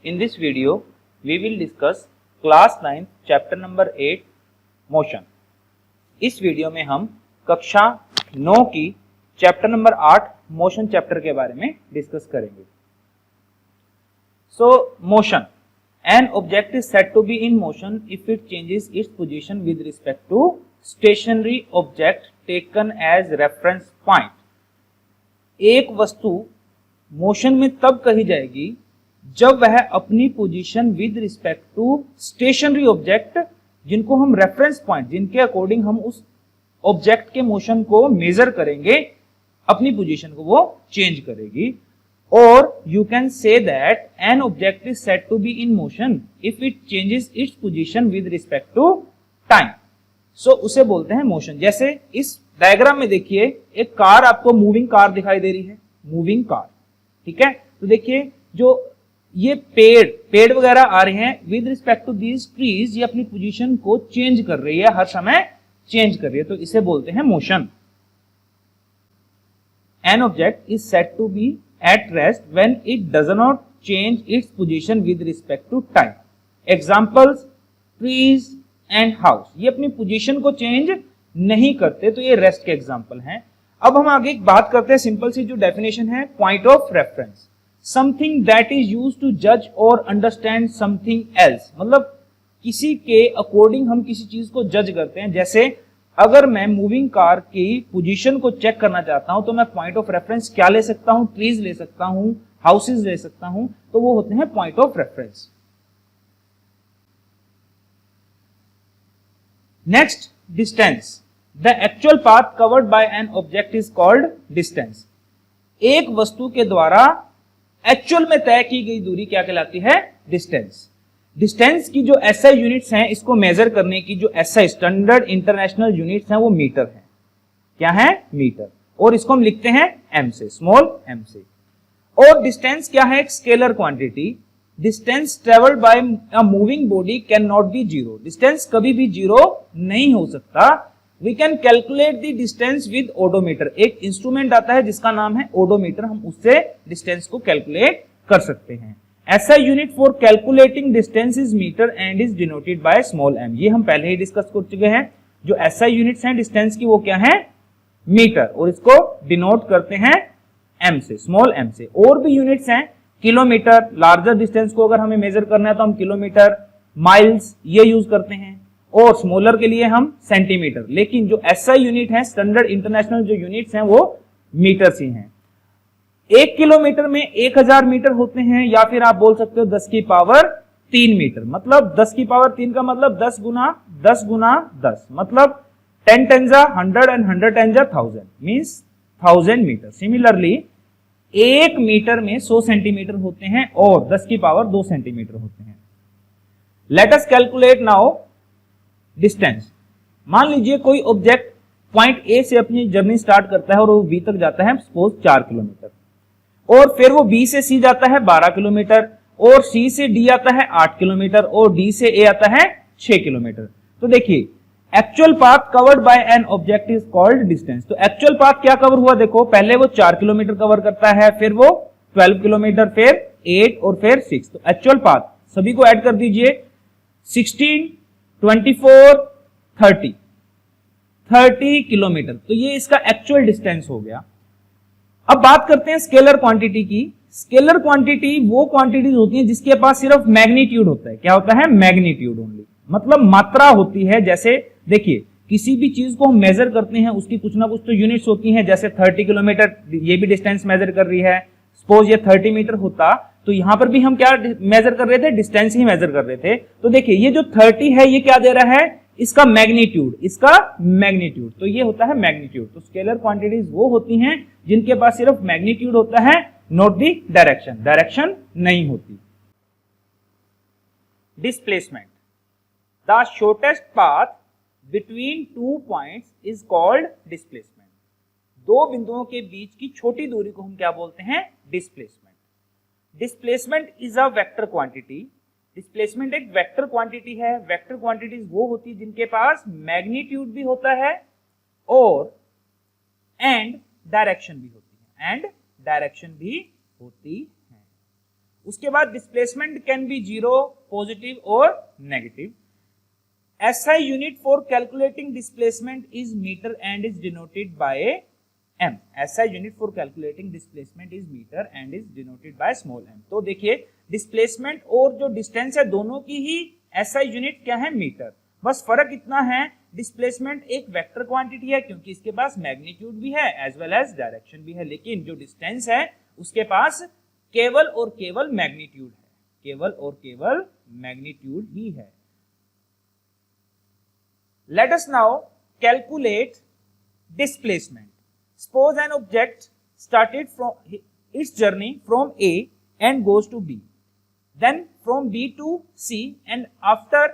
In this video, we will discuss class 9 chapter number 8 motion. इस video में हम कक्षा 9 की चैप्टर नंबर 8 मोशन चैप्टर के बारे में डिस्कस करेंगे. So motion, an object is said to be in motion if it changes its position with respect to stationary object taken as reference point. एक वस्तु मोशन में तब कही जाएगी जब वह अपनी position with respect to stationary object, जिनको हम रेफरेंस पॉइंट, जिनके अकॉर्डिंग हम उस ऑब्जेक्ट के मोशन को मेजर करेंगे, अपनी पोजीशन को वो चेंज करेगी. और you can say that an object is said to be in motion if it changes its position with respect to time. So उसे बोलते हैं मोशन. जैसे इस डायग्राम में देखिए, एक कार, आपको मूविंग कार दिखाई दे रही है, मूविंग कार. ठीक है, तो देखिए जो ये पेड़ वगैरह आ रहे हैं, with respect to these trees, ये अपनी पोजीशन को चेंज कर रही है, हर समय चेंज कर रही है, तो इसे बोलते हैं motion. An object is said to be at rest when it does not change its position with respect to time. Examples, trees and house, ये अपनी पोजीशन को चेंज नहीं करते, तो ये रेस्ट के एग्जांपल हैं. अब हम आगे एक बात करते हैं, सिंपल सी जो डेफिनेशन है, point of reference, something that is used to जज और अंडरस्टैंड समथिंग एल्स. मतलब किसी के अकॉर्डिंग हम किसी चीज को जज करते हैं. जैसे अगर मैं मूविंग कार की पोजीशन को चेक करना चाहता हूं तो मैं पॉइंट ऑफ रेफरेंस क्या ले सकता हूं? ट्रीज ले सकता हूं, हाउसेज ले सकता हूं, तो वो होते हैं point of reference. Next, distance. The actual path covered by an object is called distance. एक वस्तु के द्वारा एक्चुअल में तय की गई दूरी क्या कहलाती है? डिस्टेंस. डिस्टेंस की जो एसआई यूनिट्स हैं, इसको मेजर करने की जो एसआई स्टैंडर्ड इंटरनेशनल यूनिट्स हैं, वो मीटर है. क्या है? मीटर. और इसको हम लिखते हैं एम से, स्मॉल एम से. और डिस्टेंस क्या है? एक scalar quantity. Distance travelled by a moving body can not be zero. Distance कभी भी जीरो नहीं हो सकता. We can calculate the distance with odometer. एक इंस्ट्रूमेंट आता है जिसका नाम है ओडोमीटर, हम उससे डिस्टेंस को कैलकुलेट कर सकते हैं. ऐसा unit for calculating distance is metre and is denoted by small M. ये हम पहले ही डिस्कस कर चुके हैं. जो ऐसा यूनिट्स हैं डिस्टेंस की, वो क्या है? मीटर, और इसको डिनोट करते हैं एम से, स्मॉल एम से. और भी यूनिट्स हैं, किलोमीटर, लार्जर डिस्टेंस को अगर हमें मेजर करना है तो हम किलोमीटर, माइल्स ये यूज करते हैं, और स्मॉलर के लिए हम सेंटीमीटर. लेकिन जो एसआई यूनिट है, स्टैंडर्ड इंटरनेशनल जो यूनिट्स हैं, वो मीटर्स ही हैं. 1 किलोमीटर में 1000 मीटर होते हैं, या फिर आप बोल सकते हो 10 की पावर 3 मीटर. मतलब 10 की पावर 3 का मतलब 10 गुना 10 गुना 10, मतलब 10 10 100 and 100 10 1000 means 1000 metre. Similarly 1 metre में 100 सेंटीमीटर होते हैं और 10 की पावर 2 सेंटीमीटर होते हैं. Let us calculate now distance. मान लीजिए कोई ऑब्जेक्ट पॉइंट ए से अपनी जर्नी स्टार्ट करता है और वो बी तक जाता है, सपोज 4 किलोमीटर, और फिर वो बी से सी जाता है 12 किलोमीटर, और सी से डी आता है 8 किलोमीटर, और डी से ए आता है 6 किलोमीटर. तो देखिए, actual path covered by an object is called distance. तो एक्चुअल पाथ क्या कवर हुआ? देखो, पहले वो 4 किलोमीटर कवर करता है, फिर वो 12 किलोमीटर, फिर 8 और फिर 6. तो एक्चुअल पाथ सभी को ऐड कर दीजिए, 16 24 30 किलोमीटर. तो ये इसका एक्चुअल डिस्टेंस हो गया. अब बात करते हैं स्केलर क्वांटिटी की. स्केलर क्वांटिटी वो क्वांटिटीज होती हैं जिसके पास सिर्फ मैग्नीट्यूड होता है. क्या होता है? मैग्नीट्यूड ओनली, मतलब मात्रा होती है. जैसे देखिए, किसी भी चीज को हम मेजर करते हैं, उसकी कुछ ना कुछ तो यूनिट्स होती हैं. जैसे 30 किलोमीटर, ये भी डिस्टेंस मेजर कर रही है. सपोज ये 30 मीटर होता, तो यहां पर भी हम क्या मेजर कर रहे थे? डिस्टेंस ही मेजर कर रहे थे. तो देखिए, ये जो 30 है, ये क्या दे रहा है? इसका मैग्नीट्यूड, इसका मैग्नीट्यूड. तो ये होता है मैग्नीट्यूड. तो स्केलर क्वांटिटीज वो होती हैं जिनके पास सिर्फ मैग्नीट्यूड होता है, नॉट दी डायरेक्शन. डायरेक्शन नहीं होती. Displacement. The shortest path between 2 points is called displacement. दो बिंदुओं के बीच की छोटी दूरी को हम क्या बोलते हैं? Displacement. Displacement is a vector quantity. Displacement एक वेक्टर क्वांटिटी है. वेक्टर क्वांटिटीज वो होती है जिनके पास मैग्नीट्यूड भी होता है और एंड डायरेक्शन भी होती है. उसके बाद displacement can be zero, positive और negative. SI unit for calculating displacement is meter and is denoted by m. SI unit for calculating displacement is meter and is denoted by small m. तो देखिए displacement और जो distance है दोनों की ही SI unit क्या है, मीटर। बस फर्क इतना है, डिस्प्लेसमेंट एक वेक्टर क्वांटिटी है क्योंकि इसके पास मैग्नीट्यूड भी है एज वेल एज डायरेक्शन भी है, लेकिन जो डिस्टेंस है उसके पास केवल और केवल मैग्नीट्यूड है, केवल और केवल मैग्नीट्यूड ही है। Let us now calculate displacement. Suppose an object started from its journey from A and goes to B, then from B to C and after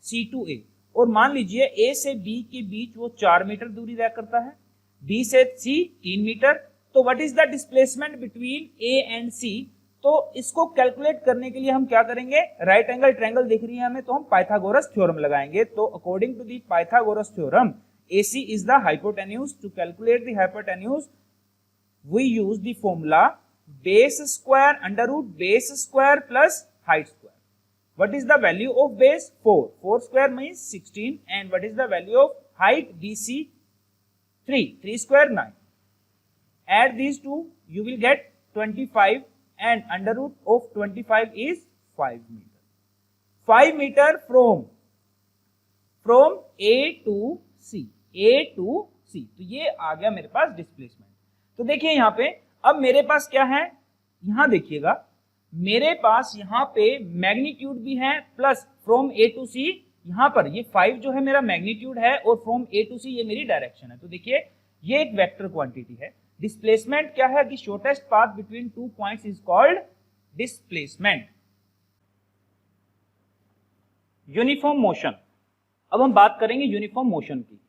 C to A. और मान लीजिए A से B के बीच वो 4 metre दूरी तय करता है, B से C 3 मीटर। तो what is the displacement between A and C? तो इसको कैलकुलेट करने के लिए हम क्या करेंगे, राइट एंगल ट्रायंगल दिख रही है हमें, तो हम पाइथागोरस थ्योरम लगाएंगे। तो according to the Pythagoras theorem AC is the hypotenuse. To calculate the hypotenuse we use the formula base square under root base square plus height square. What is the value of base? 4. 4 square means 16. And what is the value of height? BC 3. 3 square 9. Add these two, you will get 25. And under root of 25 is 5 meter. 5 meter from A to C, A to C. तो ये आ गया मेरे पास displacement. तो देखिए यहाँ पे अब मेरे पास क्या है, यहाँ देखिएगा मेरे पास यहाँ पे मैग्नीट्यूड भी है plus from A to C, यहाँ पर ये 5 जो है मेरा मैग्नीट्यूड है और फ्रॉम A to C ये मेरी डायरेक्शन है। तो देखिए ये एक वेक्टर क्वांटिटी है। डिस्प्लेसमेंट क्या है कि shortest path between 2 points is called displacement. Uniform motion, अब हम बात करेंगे यूनिफॉर्म मोशन की।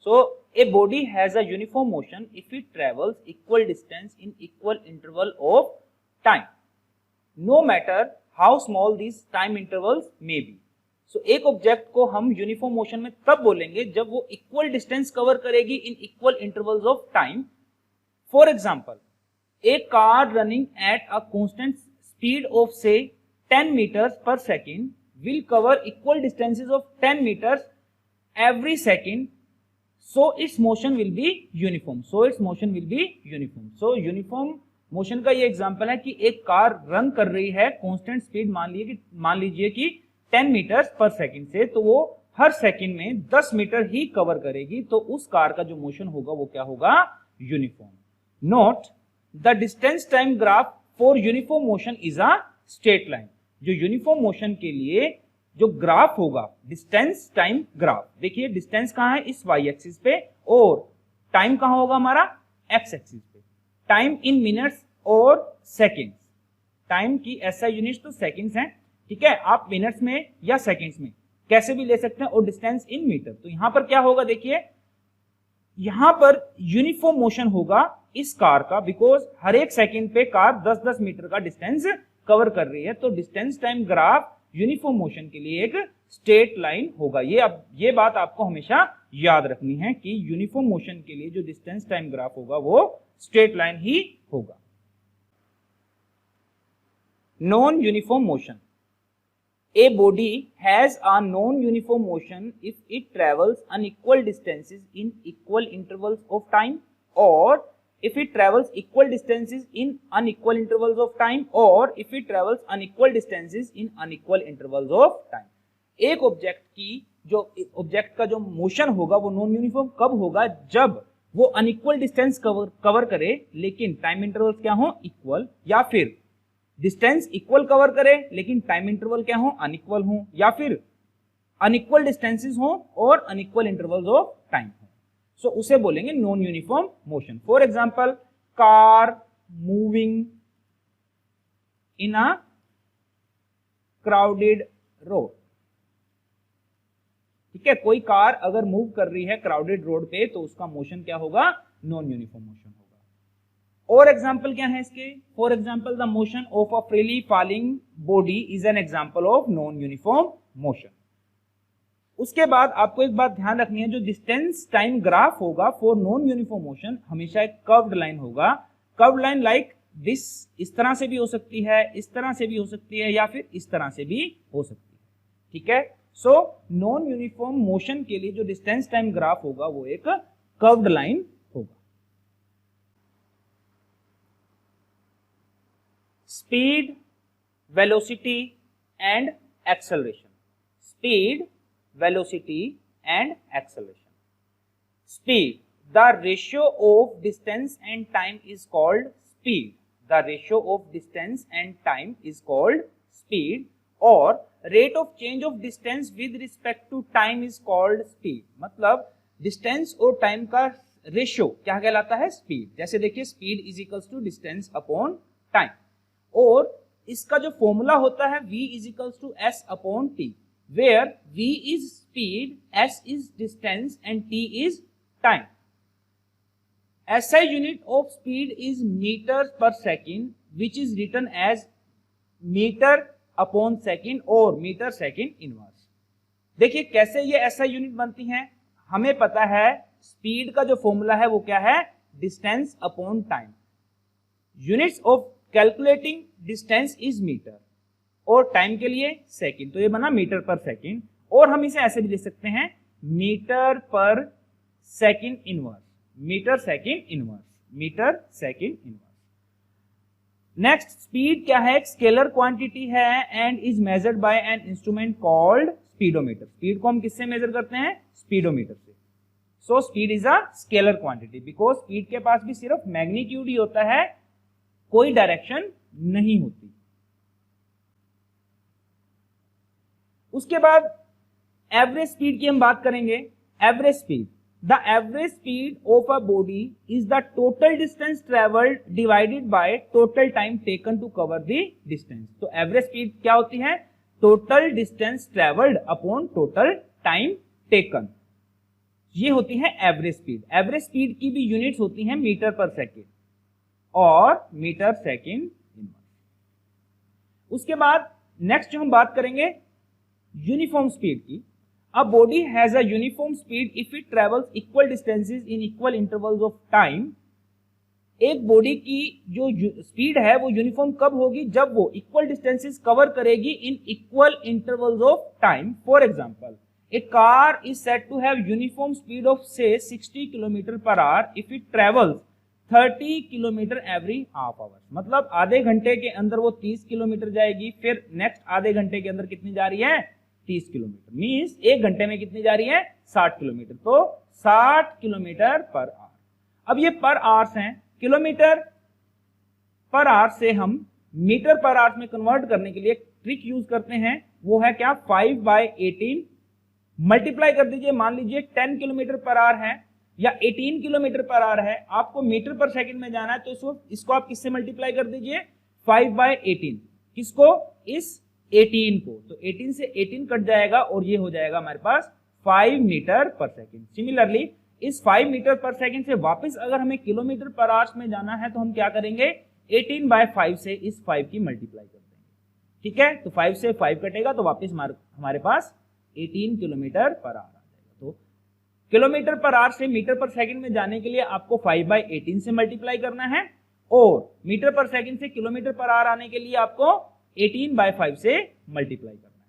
So a body has a uniform motion if it travels equal distance in equal interval of time, no matter how small this time intervals may be. So एक object को हम uniform motion में तब बोलेंगे जब वो equal distance cover करेगी in equal intervals of time. For example, a car running at a constant speed of say 10 meters per second will cover equal distances of 10 meters every second, so its motion will be uniform. So its motion will be uniform. So uniform motion का ये example है कि एक car run कर रही है constant speed, मान लीजिए कि 10 meters per second से, तो वो हर सेकंड में 10 मीटर ही कवर करेगी, तो उस कार का जो मोशन होगा वो क्या होगा, uniform. Note the distance time graph for uniform motion is a straight line. जो यूनिफॉर्म मोशन के लिए जो ग्राफ होगा डिस्टेंस टाइम ग्राफ, देखिए डिस्टेंस कहां है, इस y एक्सिस पे, और टाइम कहां होगा हमारा x एक्सिस पे। टाइम इन मिनट्स और सेकेंड्स, टाइम की SI यूनिट्स तो सेकेंड्स हैं, ठीक है, आप मिनट्स में या सेकेंड्स में कैसे भी ले सकते हैं, और डिस्टेंस इन मीटर। तो यहां पर क्या होगा, देखिए यहां पर यूनिफॉर्म मोशन होगा इस कार का, बिकॉज हर एक सेकंड पे कार 10-10 मीटर का डिस्टेंस कवर कर रही है। तो distance time graph uniform motion के लिए एक स्ट्रेट लाइन होगा। ये बात आपको हमेशा याद रखनी है कि यूनिफॉर्म मोशन के लिए जो डिस्टेंस टाइम ग्राफ होगा वो स्ट्रेट लाइन ही होगा। Non uniform motion, A body has a non-uniform motion if it travels unequal distances in equal intervals of time, or if it travels equal distances in unequal intervals of time, or if it travels unequal distances in unequal intervals of time. एक object का जो motion होगा वो non uniform कब होगा, जब वो unequal distance cover करे लेकिन टाइम इंटरवल्स क्या हो, इक्वल, या फिर डिस्टेंस इक्वल कवर करे लेकिन टाइम इंटरवल क्या हो, अनइक्वल हो, या फिर अनइक्वल डिस्टेंसेस हो और अनइक्वल इंटरवल्स ऑफ टाइम हो। सो उसे बोलेंगे non uniform motion. For example, car moving in a crowded road, ठीक है, कोई कार अगर मूव कर रही है क्राउडेड रोड पे तो उसका मोशन क्या होगा, नॉन यूनिफॉर्म मोशन होगा। और एग्जाम्पल क्या है इसके, for example the motion of a freely falling body is an example of non uniform motion. उसके बाद आपको एक बात ध्यान रखनी है, जो डिस्टेंस टाइम ग्राफ होगा फॉर नॉन यूनिफॉर्म मोशन हमेशा एक कर्व्ड लाइन होगा। कर्व्ड लाइन लाइक दिस इस तरह से भी हो सकती है, इस तरह से भी हो सकती है, या फिर इस तरह से भी हो सकती है। ठीक है, सो नॉन यूनिफॉर्म मोशन के लिए जो डिस्टेंस टाइम ग्राफ होगा वो एक कर्व्ड लाइन होगा। Speed, velocity and acceleration. Speed, velocity and acceleration. Speed, the ratio of distance and time is called speed. The ratio of distance and time is called speed, or rate of change of distance with respect to time is called speed. मतलब distance और time का ratio क्या कहलाता है? Speed. जैसे देखिए speed is equals to distance upon time, और इसका जो फॉर्मूला होता है v is equals to s upon t, where v is speed, s is distance and t is time. SI unit of speed is meters per second, which is written as meter upon second और meter second inverse। देखिए कैसे ये SI unit बनती हैं। हमें पता है speed का जो फॉर्मूला है वो क्या है? Distance upon time. Units of calculating distance is metre, और टाइम के लिए सेकंड, तो ये बना मीटर पर सेकंड, और हम इसे ऐसे भी लिख सकते हैं मीटर पर second inverse, metre second inverse, metre second inverse. Next, speed क्या है? एक स्केलर क्वांटिटी है and is measured by an instrument called speedometer. Speed को हम किससे मेजर करते हैं? स्पीडोमीटर से। So speed is a scalar quantity because speed के पास भी सिर्फ मैग्नीट्यूड ही होता है, कोई डायरेक्शन नहीं होती। उसके बाद एवरेज स्पीड की हम बात करेंगे। Average speed, the average speed of a body is the total distance traveled divided by total time taken to cover the distance। तो average speed क्या होती है? total distance traveled upon total time taken, ये होती है average speed। average speed की भी units होती हैं मीटर पर सेकेंड और मीटर सेकेंड इनवर्स। उसके बाद नेक्स्ट जो हम बात करेंगे यूनिफॉर्म स्पीड की। A body has a uniform speed if it travels equal distances in equal intervals of time। एक बॉडी की जो स्पीड है वो यूनिफॉर्म कब होगी? जब वो इक्वल डिस्टेंसेस कवर करेगी in equal intervals of time. For example, a car is said to have uniform speed of से 60 kilometre per hour if it travels 30 kilometre every half hour. मतलब आधे घंटे के अंदर वो 30 किलोमीटर जाएगी, फिर नेक्स्ट आधे घंटे के अंदर कितनी जा रही है? 30 किलोमीटर। मीन्स एक घंटे में कितनी जा रही है? 60 किलोमीटर। तो 60 किलोमीटर पर आवर। अब ये पर आवर्स हैं, किलोमीटर पर आवर से हम मीटर पर आवर में कन्वर्ट करने के लिए एक ट्रिक यूज करते हैं, वो है क्या? 5/18 मल्टीप्लाई कर दीजिए। मान लीजिए 10 किलोमीटर पर आवर है या 18 किलोमीटर पर आवर है, आपको मीटर पर सेकंड में जाना है, तो इसको आप किससे मल्टीप्लाई कर दीजिए? 5/18। किसको? इस 18 को। तो 18 से 18 कट जाएगा और ये हो जाएगा हमारे पास 5 मीटर पर सेकंड। सिमिलरली इस 5 मीटर पर सेकंड से वापस अगर हमें किलोमीटर पर आवर में जाना है तो हम क्या करेंगे? 18/5 से इस 5 की मल्टीप्लाई कर देंगे। ठीक है, तो 5 से 5 कटेगा तो वापस हमारे पास 18 किलोमीटर पर आवर आ जाएगा। तो किलोमीटर पर आवर से मीटर पर सेकंड में जाने के लिए आपको 5/18 से मल्टीप्लाई करना है, और मीटर पर सेकंड से किलोमीटर पर आवर आने के लिए आपको 18/5 से मल्टीप्लाई करना है।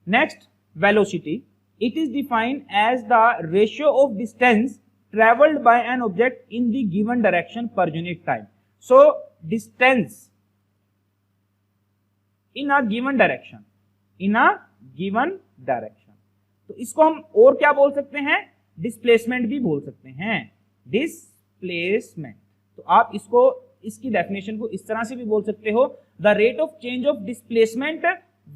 Next, velocity. It is defined as the ratio of distance travelled by an object in the given direction per unit time. So distance in a given direction, in a given direction, तो इसको हम और क्या बोल सकते हैं? Displacement भी बोल सकते हैं। डिस्प्लेसमेंट, तो आप इसको, इसकी डेफिनेशन को इस तरह से भी बोल सकते हो, the rate of change of displacement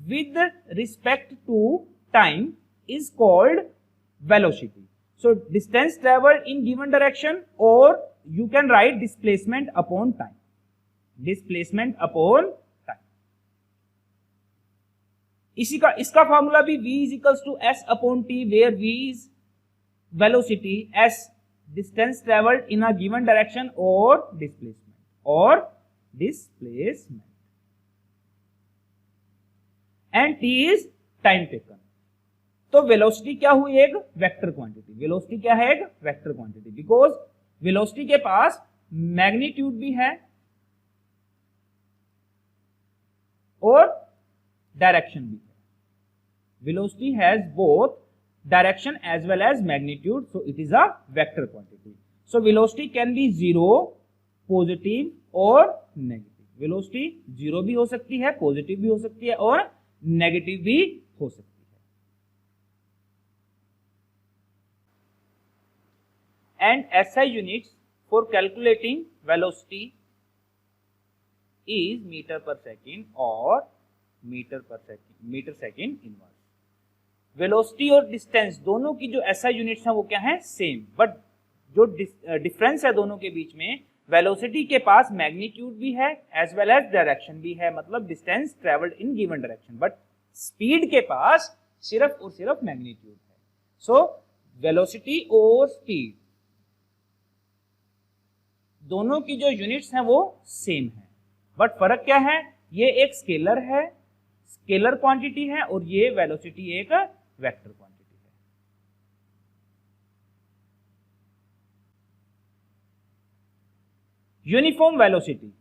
with respect to time is called velocity. So distance travelled in given direction, और you can write displacement upon time, displacement upon time. इसका फॉर्मूला भी v is equals to s upon t, where v is velocity, s distance traveled in a given direction or displacement, and t is time taken। तो velocity क्या हुई? एक vector quantity. Velocity क्या है? एक vector quantity, because velocity के पास magnitude भी है और डायरेक्शन भी है। Velocity has both direction as well as magnitude, so it is a vector quantity. So velocity can be zero, positive और negative. velocity zero भी हो सकती है, positive भी हो सकती है और negative भी हो सकती है। And SI units for calculating velocity is meter per second और meter second inverse. वेलोसिटी और डिस्टेंस दोनों की जो एसआई यूनिट्स हैं वो क्या है, सेम, बट जो डिफरेंस है दोनों के बीच में, वेलोसिटी के पास मैग्नीट्यूड भी है एज वेल एज डायरेक्शन भी है, मतलब distance travelled in given direction, but speed के पास सिर्फ और सिर्फ मैग्नीट्यूड है। सो वेलोसिटी और स्पीड दोनों की जो यूनिट्स हैं वो सेम है, बट फर्क क्या है, ये एक स्केलर है, स्केलर क्वांटिटी है, और ये वेलोसिटी एक वेक्टर क्वांटिटी है। Uniform velocity,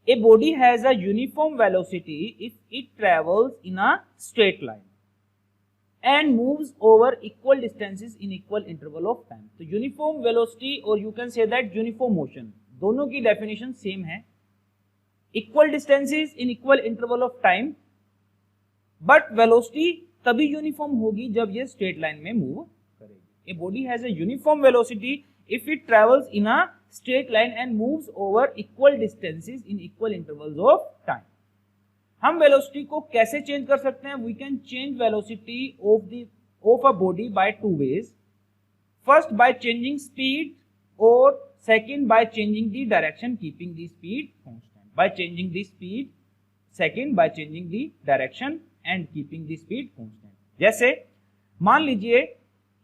A body has a uniform velocity if it travels in a straight line and moves over equal distances in equal interval of time. तो uniform velocity और you can say that uniform motion, दोनों की definition same है, equal distances in equal interval of time, but velocity तभी uniform होगी जब ये straight line में मूव करेगी। ए body has a uniform velocity if it travels in a straight line and moves over equal distances in equal intervals of time. हम velocity को कैसे change कर सकते हैं? We can change velocity of a body by two ways, first by changing speed और second by changing the direction keeping the speed constant. By changing the speed, second by changing the direction and keeping the speed constant. जैसे मान लीजिए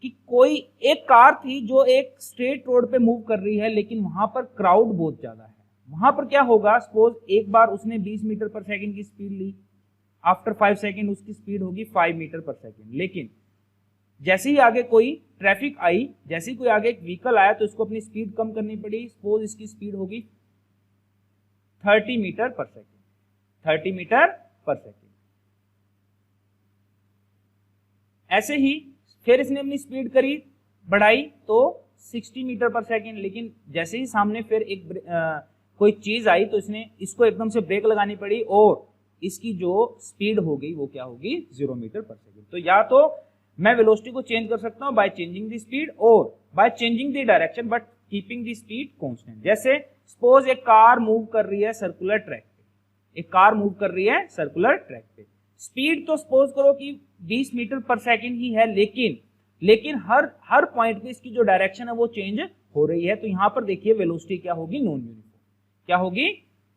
कि कोई एक car थी जो एक स्ट्रेट रोड पे मूव कर रही है, लेकिन वहां पर क्राउड बहुत ज्यादा है। वहां पर क्या होगा, सपोज एक बार उसने 20 मीटर पर सेकंड की स्पीड ली, आफ्टर 5 सेकंड उसकी स्पीड होगी 5 मीटर पर सेकंड, लेकिन जैसे ही आगे कोई ट्रैफिक आई, जैसे ही कोई आगे एक व्हीकल आया तो इसको अपनी स्पीड कम करनी पड़ी, सपोज इसकी स्पीड होगी 30 मीटर पर सेकंड, 30 मीटर पर सेकंड। ऐसे ही फिर इसने अपनी स्पीड करी, बढ़ाई तो 60 मीटर पर सेकंड, लेकिन जैसे ही सामने फिर एक कोई चीज आई तो इसने इसको एकदम से ब्रेक लगानी पड़ी और इसकी जो स्पीड हो गई वो क्या होगी, 0 मीटर पर सेकंड। तो या तो मैं वेलोसिटी को चेंज कर सकता हूं बाय चेंजिंग द स्पीड और bye changing the direction but keeping the speed constant. जैसे सपोज एक कार मूव कर रही है सर्कुलर ट्रैक पे, एक कार मूव कर रही है सर्कुलर ट्रैक पे, स्पीड तो सपोज करो कि 20 मीटर पर सेकंड ही है, लेकिन हर पॉइंट पे इसकी जो डायरेक्शन है वो चेंज हो रही है। तो यहां पर देखिए वेलोसिटी क्या होगी, नॉन यूनिफॉर्म। क्या होगी,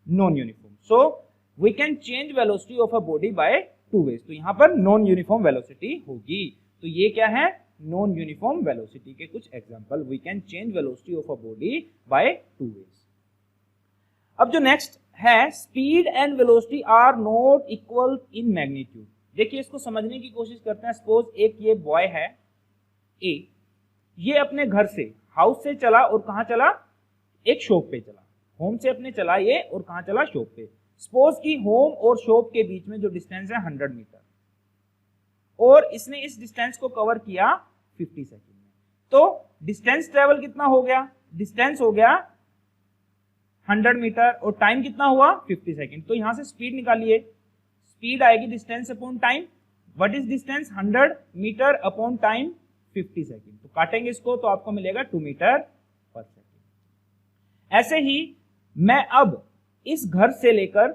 non uniform. So we can change velocity of a body by two ways. तो यहां पर नॉन यूनिफॉर्म वेलोसिटी होगी। तो ये क्या है, नॉन यूनिफॉर्म वेलोसिटी के कुछ example. We can change velocity of a body by two ways. अब जो नेक्स्ट है, speed and velocity are not equal in magnitude. देखिए इसको समझने की कोशिश करते हैं। सपोज एक ये बॉय है ए, ये अपने घर से, हाउस से चला और कहां चला, एक शॉप पे चला, होम से अपने चला ये और कहां चला, शॉप पे। सपोज कि होम और शॉप के बीच में जो डिस्टेंस है 100 मीटर और इसने इस डिस्टेंस को कवर किया 50 सेकंड में। तो डिस्टेंस ट्रेवल कितना हो गया, डिस्टेंस हो गया 100 मीटर और टाइम कितना हुआ, 50 सेकंड। तो यहां से स्पीड निकालिए, स्पीड आएगी distance upon time. What is distance, 100 metre upon time 50 second. तो काटेंगे इसको तो आपको मिलेगा 2 मीटर पर सेकंड। ऐसे ही मैं अब इस घर से लेकर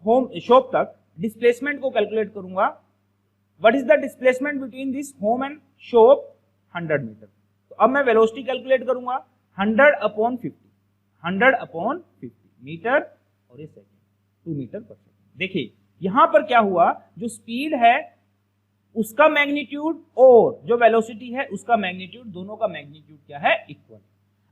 होम शॉप तक डिस्प्लेसमेंट को कैलकुलेट करूंगा। What is the displacement between this home and shop, 100 metre. तो अब मैं वेलोसिटी कैलकुलेट करूंगा 100 अपॉन 50, 100 अपॉन 50 मीटर और ये सेकंड, 2 मीटर पर सेकंड। देखिए यहां पर क्या हुआ, जो स्पीड है उसका मैग्नीट्यूड और जो वेलोसिटी है उसका मैग्नीट्यूड, दोनों का मैग्नीट्यूड क्या है, इक्वल।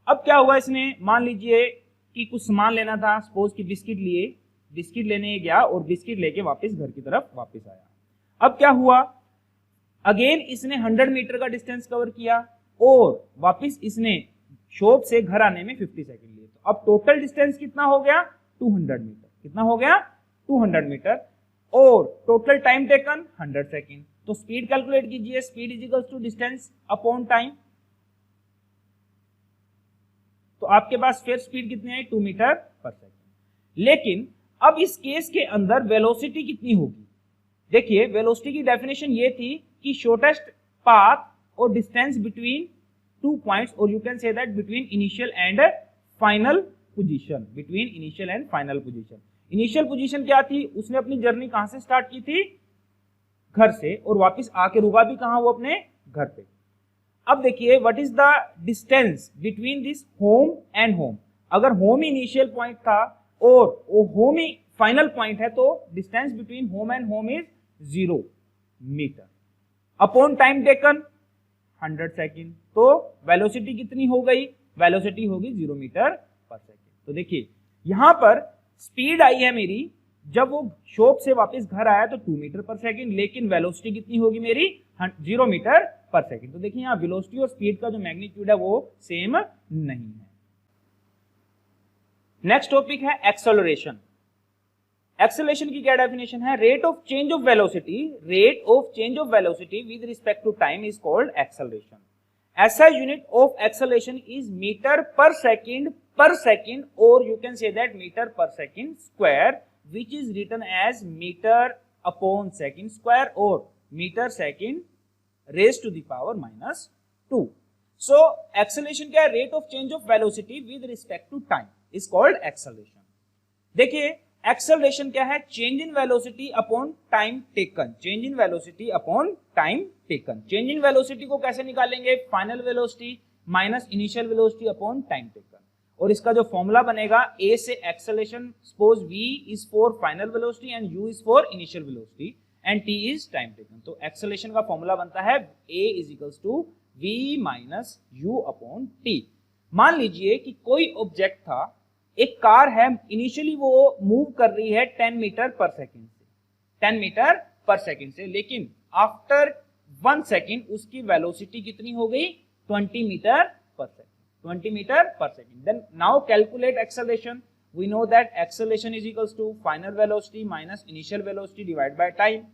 अब क्या हुआ, इसने मान लीजिए कि कुछ सामान लेना था, सपोज कि बिस्किट लिए, बिस्किट लेने गया और बिस्किट लेके वापस घर की तरफ वापस आया। अब क्या हुआ, अगेन इसने 100 मीटर का डिस्टेंस कवर किया और वापस इसने शॉप से घर आने में 50 सेकंड लिए। तो अब टोटल डिस्टेंस कितना हो गया? 200 मीटर। कितना हो गया? 200 मीटर। और टोटल टाइम टेकन 100 सेकंड। तो स्पीड कैलकुलेट कीजिए, speed is equal to distance upon time. तो आपके पास फिर स्पीड कितनी आई? 2 मीटर पर सेकंड। लेकिन अब इस केस के अंदर वेलोसिटी कितनी होगी? देखिए वेलोसिटी की डेफिनेशन ये थी कि शॉर्टेस्ट पाथ और डिस्टेंस बिटवीन टू पॉइंट्स, और you can say that between initial and final position. Between initial and final position. Initial position क्या थी? उसने अपनी जर्नी कहां से स्टार्ट की थी? घर से, और वापस आके रुका भी कहां? वो अपने घर पे। अब देखिए what is the distance between this home and home. अगर होम इनिशियल पॉइंट था और वो होम ही फाइनल पॉइंट है, तो distance between home and home is 0 metre. Upon time taken 100 second. तो वेलोसिटी कितनी हो गई? वेलोसिटी होगी 0 मीटर पर सेकेंड। तो देखिए यहां पर स्पीड आई है मेरी, जब वो शॉप से वापस घर आया तो 2 मीटर पर सेकेंड, लेकिन वेलोसिटी कितनी होगी मेरी? 0 मीटर पर सेकेंड। तो देखिए यहां वेलोसिटी और स्पीड का जो मैग्नीट्यूड है वो सेम नहीं है। नेक्स्ट टॉपिक है एक्सेलरेशन। एक्सेलरेशन की क्या डेफिनेशन है? Rate of change of velocity, rate of change of velocity with respect to time is called acceleration. SI unit of acceleration is metre per second, और you can say that metre per second square, which is written as meter upon second square or meter second raised to the power minus 2. So acceleration क्या है? rate of change of velocity with respect to time is called acceleration. देखिए acceleration क्या है? change in velocity upon time taken. change in velocity upon time taken. change in velocity को कैसे निकालेंगे? final velocity minus initial velocity upon time taken. और इसका जो formula बनेगा, a से acceleration, suppose v is for final velocity and u is for initial velocity and t is time taken. तो acceleration का फॉर्मूला बनता है a is equals to v minus u upon t। मान लीजिए कि कोई ऑब्जेक्ट था, एक कार है, इनिशियली वो मूव कर रही है 10 मीटर पर सेकेंड से, 10 मीटर पर सेकेंड से, लेकिन आफ्टर 1 सेकेंड उसकी वेलोसिटी कितनी हो गई? 20 metre per second. 20 meter per second. Then now calculate acceleration. We know that acceleration is equals to final velocity minus initial velocity divided by time.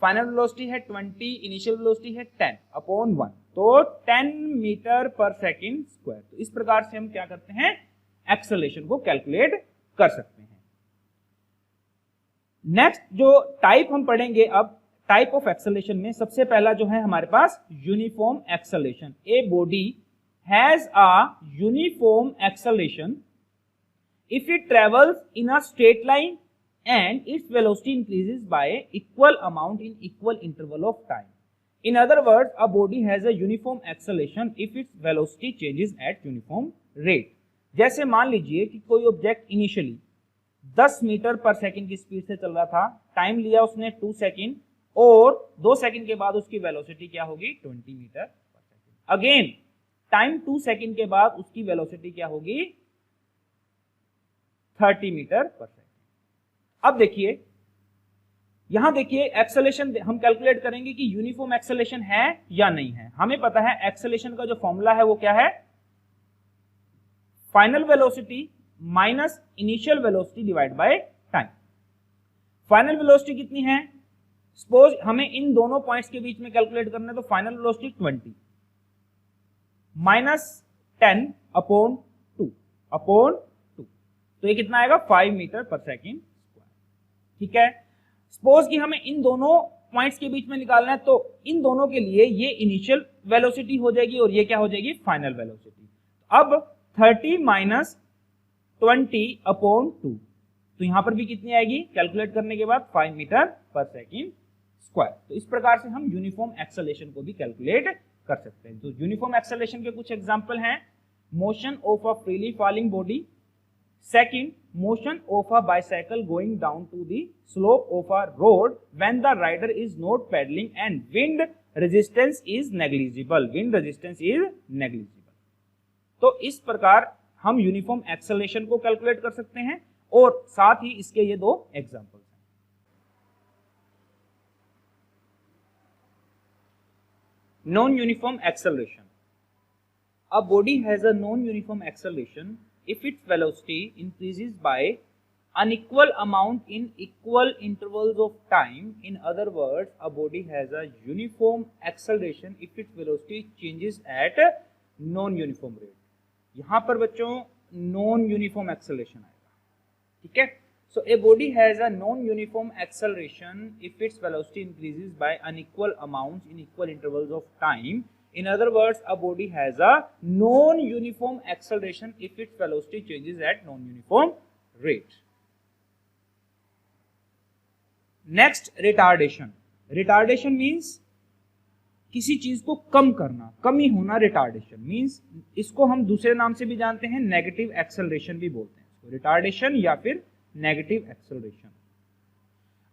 Final velocity है 20, initial velocity है 10 upon 1. तो 10 metre per second square. तो इस प्रकार से हम क्या करते हैं? acceleration को कैलकुलेट कर सकते हैं। नेक्स्ट जो टाइप हम पढ़ेंगे अब, टाइप ऑफ एक्सेलरेशन में सबसे पहला जो है हमारे पास uniform acceleration. A body has a uniform acceleration if it travels in a straight line and its velocity increases by equal amount in equal interval of time. In other words, a body has a uniform acceleration if its velocity changes at uniform rate. जैसे मान लीजिए कि कोई object initially 10 metre पर second की speed से चल रहा था, टाइम लिया उसने 2 सेकंड, और 2 सेकंड के बाद उसकी वेलोसिटी क्या होगी? 20 मीटर पर सेकंड। अगेन टाइम 2 सेकंड के बाद उसकी वेलोसिटी क्या होगी? 30 मीटर पर सेकंड। अब देखिए यहां देखिए एक्सेलरेशन हम कैलकुलेट करेंगे कि यूनिफॉर्म एक्सेलरेशन है या नहीं है। हमें पता है एक्सेलरेशन का जो फॉर्मूला है वो क्या है? Final velocity minus initial velocity divide by time. Final velocity कितनी है? सपोज हमें इन दोनों पॉइंट्स के बीच में कैलकुलेट करना है, तो final velocity 20 minus 10 upon 2 upon 2, तो ये कितना आएगा? 5 मीटर पर सेकेंड स्क्वायर। ठीक है, सपोज कि हमें इन दोनों पॉइंट्स के बीच में निकालना है, तो इन दोनों के लिए ये इनिशियल वेलोसिटी हो जाएगी और ये क्या हो जाएगी? Final velocity. अब 30 माइनस 20 अपॉन 2, तो यहां पर भी कितनी आएगी कैलकुलेट करने के बाद? 5 मीटर पर सेकेंड स्क्वायर। तो इस प्रकार से हम यूनिफॉर्म एक्सेलरेशन को भी कैलकुलेट कर सकते हैं। तो यूनिफॉर्म एक्सेलरेशन के कुछ एग्जांपल हैं: motion of a freely falling body, second motion of a bicycle going down to the slope of a road when the rider is not pedalling and wind resistance is negligible. Wind resistance is negligible. तो इस प्रकार हम uniform acceleration को calculate कर सकते हैं, और साथ ही इसके ये 2 एग्जांपल्स हैं। Non uniform acceleration. A body has a non-uniform acceleration if its velocity increases by unequal amount in equal intervals of time. In other words, a body has a uniform acceleration if its velocity changes at non-uniform rate. यहाँ पर बच्चों non-uniform acceleration आएगा, ठीक है. So a body has a non-uniform acceleration if its velocity increases by unequal amounts in equal intervals of time. In other words, a body has a non-uniform acceleration if its velocity changes at non-uniform rate. Next, retardation. Retardation means किसी चीज को कम करना, कमी होना. Retardation means इसको हम दूसरे नाम से भी जानते हैं, नेगेटिव एक्सेलरेशन भी बोलते हैं इसको, रिटार्डेशन या फिर negative acceleration.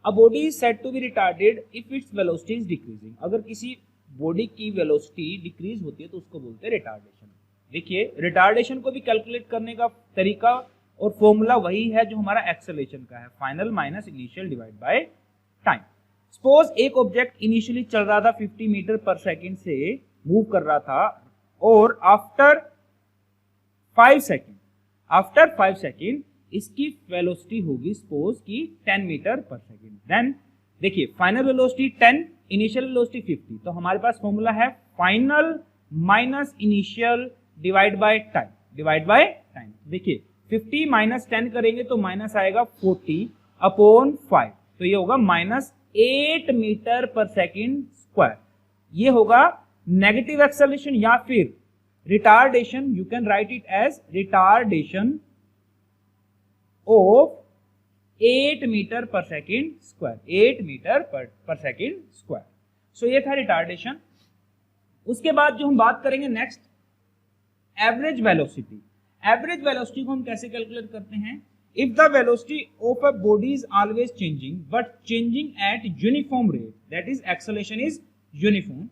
A body is said to be retarded if its velocity is decreasing. अगर किसी बॉडी की वेलोसिटी डिक्रीज होती है तो उसको बोलते हैं रिटार्डेशन. देखिए, रिटार्डेशन को भी कैलकुलेट करने का तरीका और फॉर्मूला वही है जो हमारा एक्सेलरेशन का है, final minus initial divide by time. Suppose एक ऑब्जेक्ट इनिशियली चल रहा था 50 मीटर पर सेकंड से मूव कर रहा था और आफ्टर 5 सेकंड इसकी वेलोसिटी होगी सपोज की 10 मीटर पर सेकंड. देन देखिए, फाइनल वेलोसिटी 10, इनिशियल वेलोसिटी 50. तो हमारे पास फॉर्मूला है final minus initial divide by time. देखिए, 50 माइनस 10 करेंगे तो माइनस आएगा 40 अपॉन 5, तो ये होगा माइनस 8 मीटर पर सेकंड स्क्वायर. ये होगा नेगेटिव एक्सेलरेशन या फिर retardation. You can write it as retardation of 8 metre पर सेकंड स्क्वायर. 8 मीटर पर सेकंड स्क्वायर. सो ये था रिटार्डेशन. उसके बाद जो हम बात करेंगे next, average velocity. Average velocity को हम कैसे कैलकुलेट करते हैं? If the velocity of a body is always changing but changing at uniform rate, that is acceleration is uniform.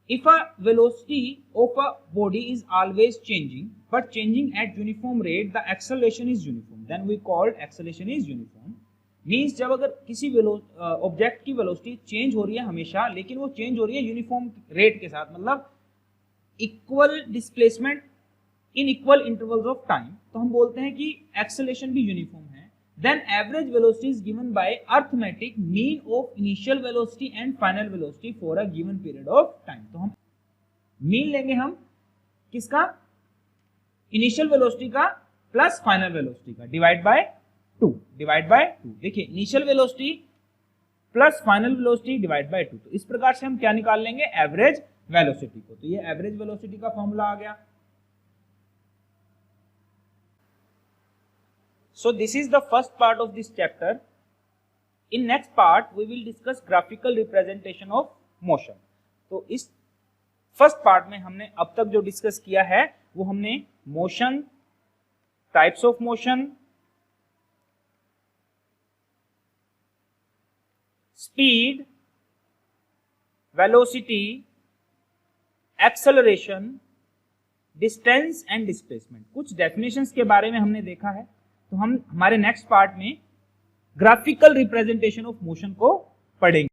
If a velocity of a body is always changing but changing at uniform rate, the acceleration is uniform. Then we called acceleration is uniform. Means जब अगर किसी object की velocity change हो रही है हमेशा, लेकिन वो चेंज हो रही है यूनिफॉर्म रेट के साथ, मतलब equal displacement in equal intervals of time, तो हम बोलते हैं कि एक्सेलरेशन भी यूनिफॉर्म है. Then average velocity is given by arithmetic mean of initial velocity and final velocity for a given period of time. तो हम मीन लेंगे हम किसका? इनिशियल वेलोसिटी का प्लस फाइनल वेलोसिटी का डिवाइड बाय 2. देखिए, initial velocity plus final velocity divide by 2. तो इस प्रकार से हम क्या निकाल लेंगे? एवरेज वेलोसिटी को. तो ये एवरेज वेलोसिटी का फॉर्मूला आ गया. So this is the first part of this chapter. In next part we will discuss graphical representation of motion. तो इस फर्स्ट पार्ट में हमने अब तक जो डिस्कस किया है वो हमने motion, types of motion, speed, velocity, acceleration, distance and displacement, कुछ डेफिनेशंस के बारे में हमने देखा है. तो हम हमारे नेक्स्ट पार्ट में ग्राफिकल रिप्रेजेंटेशन ऑफ मोशन को पढ़ेंगे.